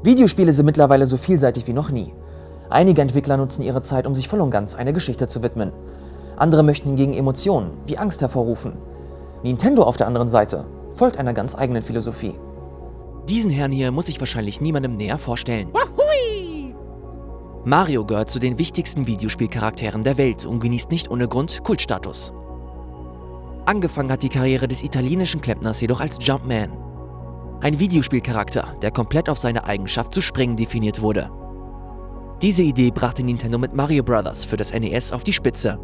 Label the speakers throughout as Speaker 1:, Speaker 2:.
Speaker 1: Videospiele sind mittlerweile so vielseitig wie noch nie. Einige Entwickler nutzen ihre Zeit, um sich voll und ganz einer Geschichte zu widmen. Andere möchten hingegen Emotionen wie Angst hervorrufen. Nintendo auf der anderen Seite folgt einer ganz eigenen Philosophie.
Speaker 2: Diesen Herrn hier muss ich wahrscheinlich niemandem näher vorstellen. Mario gehört zu den wichtigsten Videospielcharakteren der Welt und genießt nicht ohne Grund Kultstatus. Angefangen hat die Karriere des italienischen Klempners jedoch als Jumpman. Ein Videospielcharakter, der komplett auf seine Eigenschaft zu springen definiert wurde. Diese Idee brachte Nintendo mit Mario Bros. Für das NES auf die Spitze.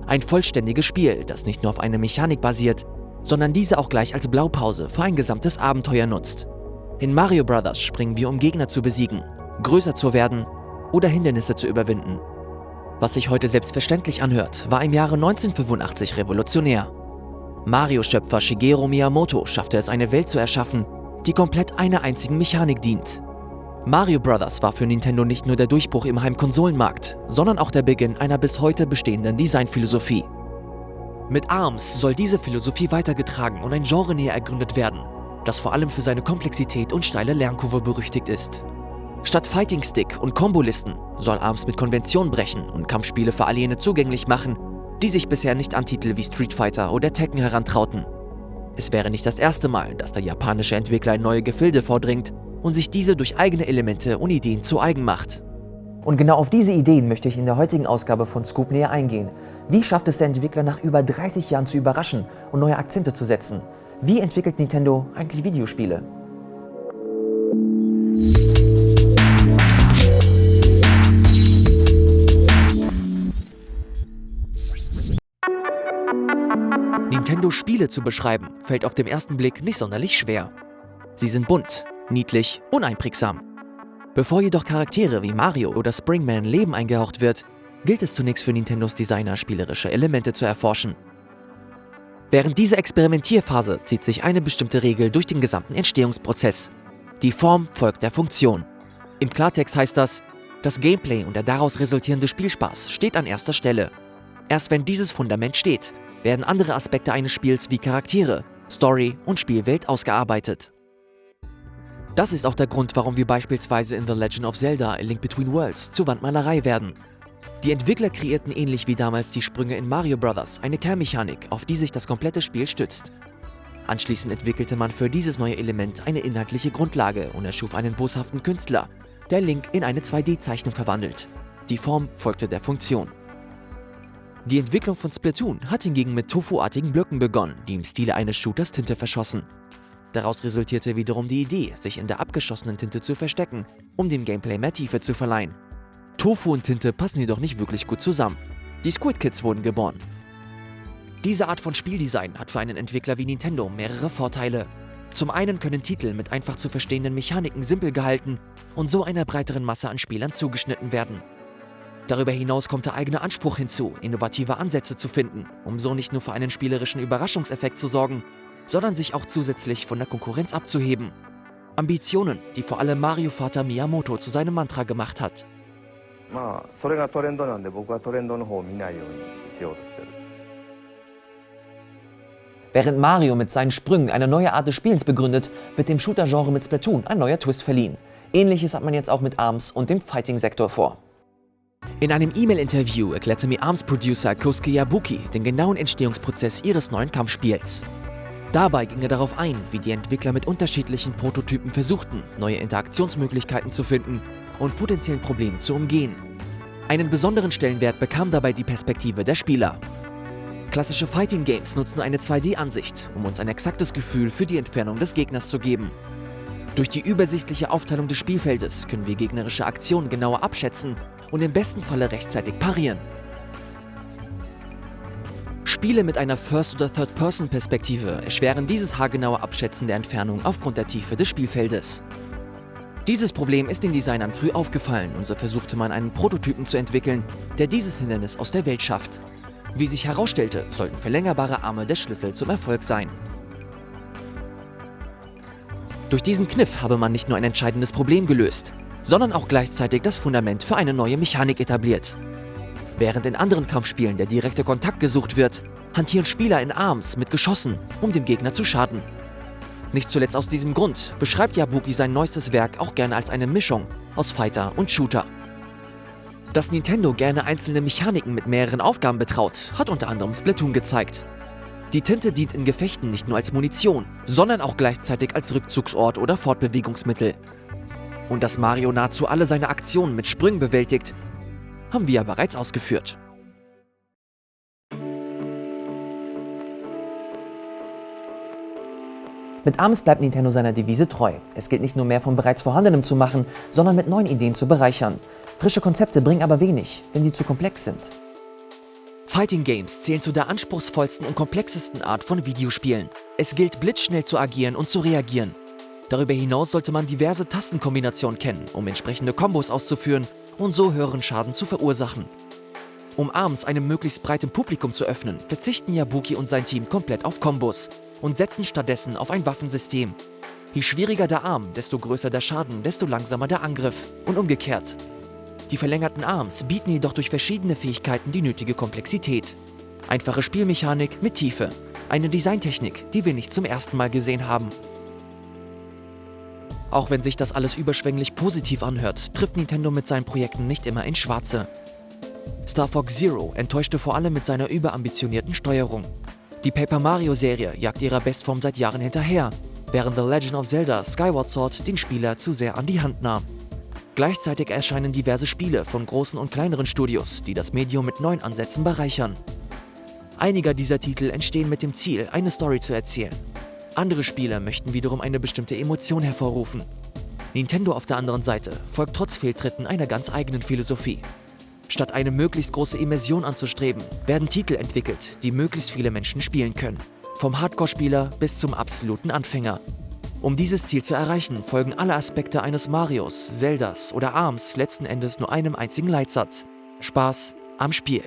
Speaker 2: Ein vollständiges Spiel, das nicht nur auf einer Mechanik basiert, sondern diese auch gleich als Blaupause für ein gesamtes Abenteuer nutzt. In Mario Bros. Springen wir, um Gegner zu besiegen, größer zu werden oder Hindernisse zu überwinden. Was sich heute selbstverständlich anhört, war im Jahre 1985 revolutionär. Mario-Schöpfer Shigeru Miyamoto schaffte es, eine Welt zu erschaffen, die komplett einer einzigen Mechanik dient. Mario Bros. War für Nintendo nicht nur der Durchbruch im Heimkonsolenmarkt, sondern auch der Beginn einer bis heute bestehenden Designphilosophie. Mit ARMS soll diese Philosophie weitergetragen und ein Genre näher ergründet werden, das vor allem für seine Komplexität und steile Lernkurve berüchtigt ist. Statt Fighting Stick und Kombolisten soll ARMS mit Konventionen brechen und Kampfspiele für alle jene zugänglich machen, die sich bisher nicht an Titel wie Street Fighter oder Tekken herantrauten. Es wäre nicht das erste Mal, dass der japanische Entwickler in neue Gefilde vordringt und sich diese durch eigene Elemente und Ideen zu eigen macht.
Speaker 1: Und genau auf diese Ideen möchte ich in der heutigen Ausgabe von Scoop näher eingehen. Wie schafft es der Entwickler nach über 30 Jahren zu überraschen und neue Akzente zu setzen? Wie entwickelt Nintendo eigentlich Videospiele?
Speaker 2: Nintendo Spiele zu beschreiben, fällt auf den ersten Blick nicht sonderlich schwer. Sie sind bunt, niedlich und einprägsam. Bevor jedoch Charaktere wie Mario oder Springman Leben eingehaucht wird, gilt es zunächst für Nintendos Designer, spielerische Elemente zu erforschen. Während dieser Experimentierphase zieht sich eine bestimmte Regel durch den gesamten Entstehungsprozess. Die Form folgt der Funktion. Im Klartext heißt das Gameplay und der daraus resultierende Spielspaß steht an erster Stelle. Erst wenn dieses Fundament steht, werden andere Aspekte eines Spiels wie Charaktere, Story und Spielwelt ausgearbeitet. Das ist auch der Grund, warum wir beispielsweise in The Legend of Zelda: A Link Between Worlds zur Wandmalerei werden. Die Entwickler kreierten ähnlich wie damals die Sprünge in Mario Bros. Eine Kernmechanik, auf die sich das komplette Spiel stützt. Anschließend entwickelte man für dieses neue Element eine inhaltliche Grundlage und erschuf einen boshaften Künstler, der Link in eine 2D-Zeichnung verwandelt. Die Form folgte der Funktion. Die Entwicklung von Splatoon hat hingegen mit Tofu-artigen Blöcken begonnen, die im Stile eines Shooters Tinte verschossen. Daraus resultierte wiederum die Idee, sich in der abgeschossenen Tinte zu verstecken, um dem Gameplay mehr Tiefe zu verleihen. Tofu und Tinte passen jedoch nicht wirklich gut zusammen. Die Squid Kids wurden geboren. Diese Art von Spieldesign hat für einen Entwickler wie Nintendo mehrere Vorteile. Zum einen können Titel mit einfach zu verstehenden Mechaniken simpel gehalten und so einer breiteren Masse an Spielern zugeschnitten werden. Darüber hinaus kommt der eigene Anspruch hinzu, innovative Ansätze zu finden, um so nicht nur für einen spielerischen Überraschungseffekt zu sorgen, sondern sich auch zusätzlich von der Konkurrenz abzuheben. Ambitionen, die vor allem Mario-Vater Miyamoto zu seinem Mantra gemacht hat.
Speaker 1: Während Mario mit seinen Sprüngen eine neue Art des Spielens begründet, wird dem Shooter-Genre mit Splatoon ein neuer Twist verliehen. Ähnliches hat man jetzt auch mit ARMS und dem Fighting-Sektor vor.
Speaker 2: In einem E-Mail-Interview erklärte mir ARMS-Producer Kosuke Yabuki den genauen Entstehungsprozess ihres neuen Kampfspiels. Dabei ging er darauf ein, wie die Entwickler mit unterschiedlichen Prototypen versuchten, neue Interaktionsmöglichkeiten zu finden und potenziellen Problemen zu umgehen. Einen besonderen Stellenwert bekam dabei die Perspektive der Spieler. Klassische Fighting Games nutzen eine 2D-Ansicht, um uns ein exaktes Gefühl für die Entfernung des Gegners zu geben. Durch die übersichtliche Aufteilung des Spielfeldes können wir gegnerische Aktionen genauer abschätzen und im besten Falle rechtzeitig parieren. Spiele mit einer First- oder Third-Person-Perspektive erschweren dieses haargenaue Abschätzen der Entfernung aufgrund der Tiefe des Spielfeldes. Dieses Problem ist den Designern früh aufgefallen und so versuchte man einen Prototypen zu entwickeln, der dieses Hindernis aus der Welt schafft. Wie sich herausstellte, sollten verlängerbare Arme der Schlüssel zum Erfolg sein. Durch diesen Kniff habe man nicht nur ein entscheidendes Problem gelöst, sondern auch gleichzeitig das Fundament für eine neue Mechanik etabliert. Während in anderen Kampfspielen der direkte Kontakt gesucht wird, hantieren Spieler in ARMS mit Geschossen, um dem Gegner zu schaden. Nicht zuletzt aus diesem Grund beschreibt Yabuki sein neuestes Werk auch gerne als eine Mischung aus Fighter und Shooter. Dass Nintendo gerne einzelne Mechaniken mit mehreren Aufgaben betraut, hat unter anderem Splatoon gezeigt. Die Tinte dient in Gefechten nicht nur als Munition, sondern auch gleichzeitig als Rückzugsort oder Fortbewegungsmittel. Und dass Mario nahezu alle seine Aktionen mit Sprüngen bewältigt, haben wir ja bereits ausgeführt.
Speaker 1: Mit ARMS bleibt Nintendo seiner Devise treu. Es gilt nicht nur mehr von bereits Vorhandenem zu machen, sondern mit neuen Ideen zu bereichern. Frische Konzepte bringen aber wenig, wenn sie zu komplex sind.
Speaker 2: Fighting Games zählen zu der anspruchsvollsten und komplexesten Art von Videospielen. Es gilt, blitzschnell zu agieren und zu reagieren. Darüber hinaus sollte man diverse Tastenkombinationen kennen, um entsprechende Kombos auszuführen und so höheren Schaden zu verursachen. Um ARMS einem möglichst breiten Publikum zu öffnen, verzichten Yabuki und sein Team komplett auf Kombos und setzen stattdessen auf ein Waffensystem. Je schwieriger der Arm, desto größer der Schaden, desto langsamer der Angriff und umgekehrt. Die verlängerten ARMS bieten jedoch durch verschiedene Fähigkeiten die nötige Komplexität. Einfache Spielmechanik mit Tiefe, eine Designtechnik, die wir nicht zum ersten Mal gesehen haben. Auch wenn sich das alles überschwänglich positiv anhört, trifft Nintendo mit seinen Projekten nicht immer ins Schwarze. Star Fox Zero enttäuschte vor allem mit seiner überambitionierten Steuerung. Die Paper Mario-Serie jagt ihrer Bestform seit Jahren hinterher, während The Legend of Zelda Skyward Sword den Spieler zu sehr an die Hand nahm. Gleichzeitig erscheinen diverse Spiele von großen und kleineren Studios, die das Medium mit neuen Ansätzen bereichern. Einige dieser Titel entstehen mit dem Ziel, eine Story zu erzählen. Andere Spiele möchten wiederum eine bestimmte Emotion hervorrufen. Nintendo auf der anderen Seite folgt trotz Fehltritten einer ganz eigenen Philosophie. Statt eine möglichst große Immersion anzustreben, werden Titel entwickelt, die möglichst viele Menschen spielen können. Vom Hardcore-Spieler bis zum absoluten Anfänger. Um dieses Ziel zu erreichen, folgen alle Aspekte eines Marios, Zeldas oder ARMS letzten Endes nur einem einzigen Leitsatz: Spaß am Spiel.